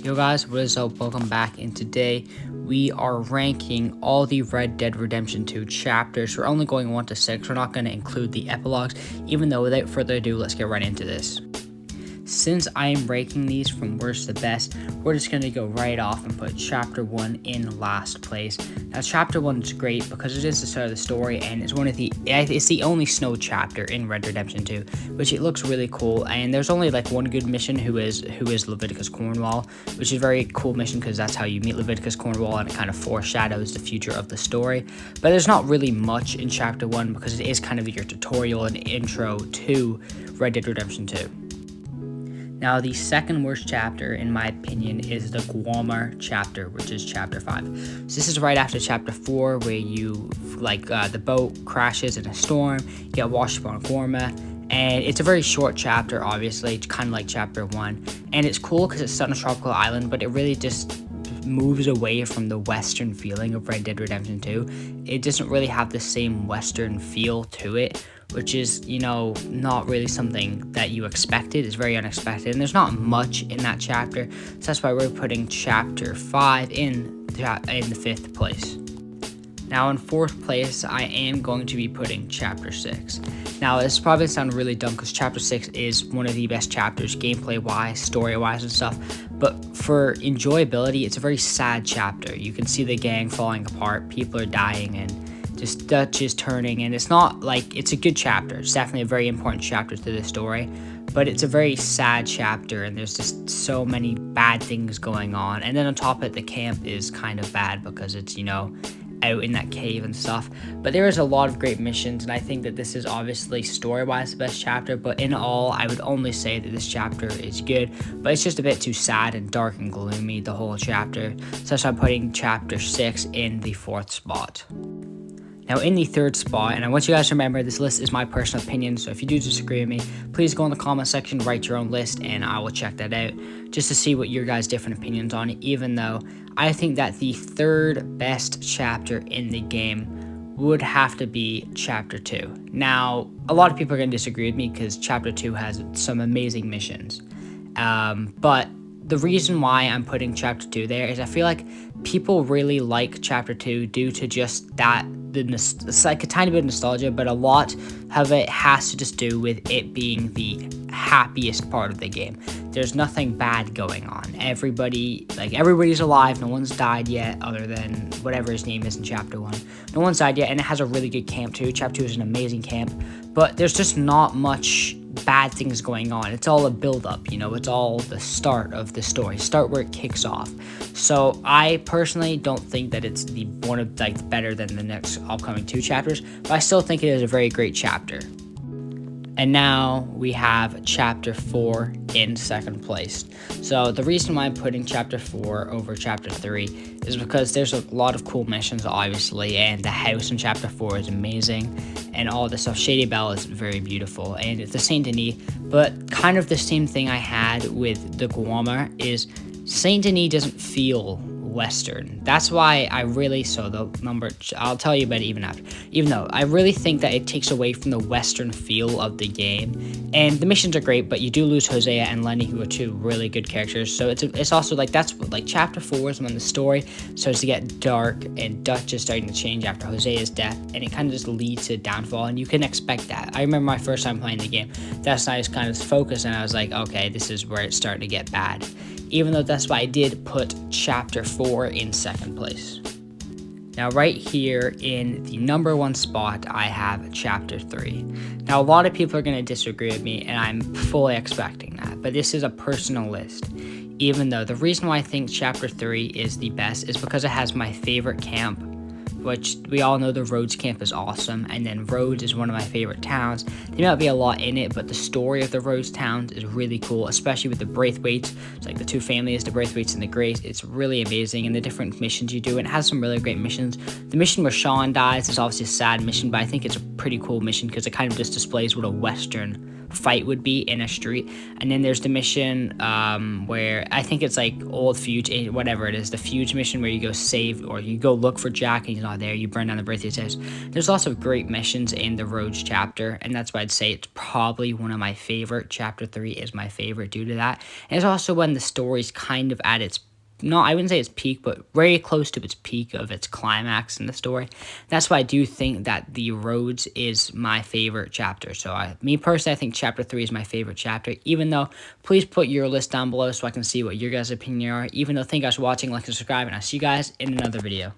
Yo guys, what is up? Welcome back, and today we are ranking all the Red Dead Redemption 2 chapters. We're only going 1 to 6. We're not going to include the epilogues, even though without further ado, let's get right into this. Since I am ranking these from worst to best, we're just going to go right off and put chapter 1 in last place. Now chapter 1 is great because it is the start of the story, and it's it's the only snow chapter in Red Dead Redemption 2, which it looks really cool. And there's only like one good mission, who is Leviticus Cornwall, which is a very cool mission because that's how you meet Leviticus Cornwall, and it kind of foreshadows the future of the story. But there's not really much in chapter 1 because it is kind of your tutorial and intro to Red Dead Redemption 2. Now, the second worst chapter, in my opinion, is the Guamar chapter, which is chapter 5. So this is right after chapter 4, where you, the boat crashes in a storm, you get washed up on Guamar, and it's a very short chapter, obviously. It's kind of like chapter 1, and it's cool because it's set on a tropical island, but it really just moves away from the Western feeling of Red Dead Redemption 2. It doesn't really have the same Western feel to it, which is, not really something that you expected. It's very unexpected, and there's not much in that chapter, so that's why we're putting chapter 5 in the 5th place. Now in 4th place, I am going to be putting chapter 6. Now this probably sounds really dumb because chapter 6 is one of the best chapters, gameplay wise, story wise and stuff, but for enjoyability, it's a very sad chapter. You can see the gang falling apart, people are dying, and just Dutch is turning, and it's not like it's a good chapter. It's definitely a very important chapter to the story, but it's a very sad chapter, and there's just so many bad things going on. And then on top of it, the camp is kind of bad because it's, out in that cave and stuff. But there is a lot of great missions, and I think that this is obviously story-wise the best chapter, but in all, I would only say that this chapter is good, but it's just a bit too sad and dark and gloomy, the whole chapter. So that's why I'm putting chapter 6 in the 4th spot. Now in the 3rd spot, and I want you guys to remember this list is my personal opinion, so if you do disagree with me, please go in the comment section, write your own list, and I will check that out just to see what your guys' different opinions on it, even though I think that the 3rd best chapter in the game would have to be chapter 2. Now, a lot of people are going to disagree with me because chapter 2 has some amazing missions, but the reason why I'm putting chapter 2 there is I feel like people really like chapter 2 due to just that, it's like a tiny bit of nostalgia, but a lot of it has to just do with it being the happiest part of the game. There's nothing bad going on. Everybody's alive. No one's died yet, other than whatever his name is in chapter 1. No one's died yet, and it has a really good camp too. Chapter 2 is an amazing camp, but there's just not much bad things going on. It's all a build-up, it's all the start of the story, start where it kicks off. So I personally don't think that it's better than the next upcoming 2 chapters, but I still think it is a very great chapter. And now we have chapter 4 in 2nd place. So the reason why I'm putting chapter 4 over chapter 3 is because there's a lot of cool missions, obviously, and the house in chapter 4 is amazing, and all the stuff. Shady Belle is very beautiful, and it's the Saint Denis, but kind of the same thing I had with the Guamar is Saint Denis doesn't feel Western. That's why I'll tell you about it even though I really think that it takes away from the Western feel of the game, and the missions are great, but you do lose Hosea and Lenny, who are 2 really good characters. So it's also chapter 4 is when the story starts to get dark and Dutch is starting to change after Hosea's death, and it kind of just leads to downfall, and you can expect that. I remember my first time playing the game, that's why I just kind of focused, and I was like, okay, this is where it's starting to get bad, even though that's why I did put chapter 4 in 2nd place. Now right here in the number 1 spot, I have chapter 3. Now a lot of people are going to disagree with me, and I'm fully expecting that, but this is a personal list. Even though the reason why I think chapter 3 is the best is because it has my favorite camp, which we all know the Rhodes camp is awesome, and then Rhodes is one of my favorite towns. There might be a lot in it, but the story of the Rhodes towns is really cool, especially with the Braithwaites. It's like the 2 families, the Braithwaites and the Grays. It's really amazing, and the different missions you do, and it has some really great missions. The mission where Sean dies is obviously a sad mission, but I think it's a pretty cool mission because it kind of just displays what a Western fight would be in a street. And then there's the mission where I think it's like old Fuge, whatever it is, the Fuge mission where you go save or you go look for Jack and he's not there. You burn down the Birthday house. There's also great missions in the Roads chapter, and that's why I'd say it's probably one of my favorite. Chapter 3 is my favorite due to that. And it's also when the story's kind of at its I wouldn't say its peak, but very close to its peak of its climax in the story. That's why I do think that the Roads is my favorite chapter. So me personally, I think chapter 3 is my favorite chapter, even though please put your list down below so I can see what your guys' opinion are. Even though thank you guys for watching, like and subscribe, and I'll see you guys in another video.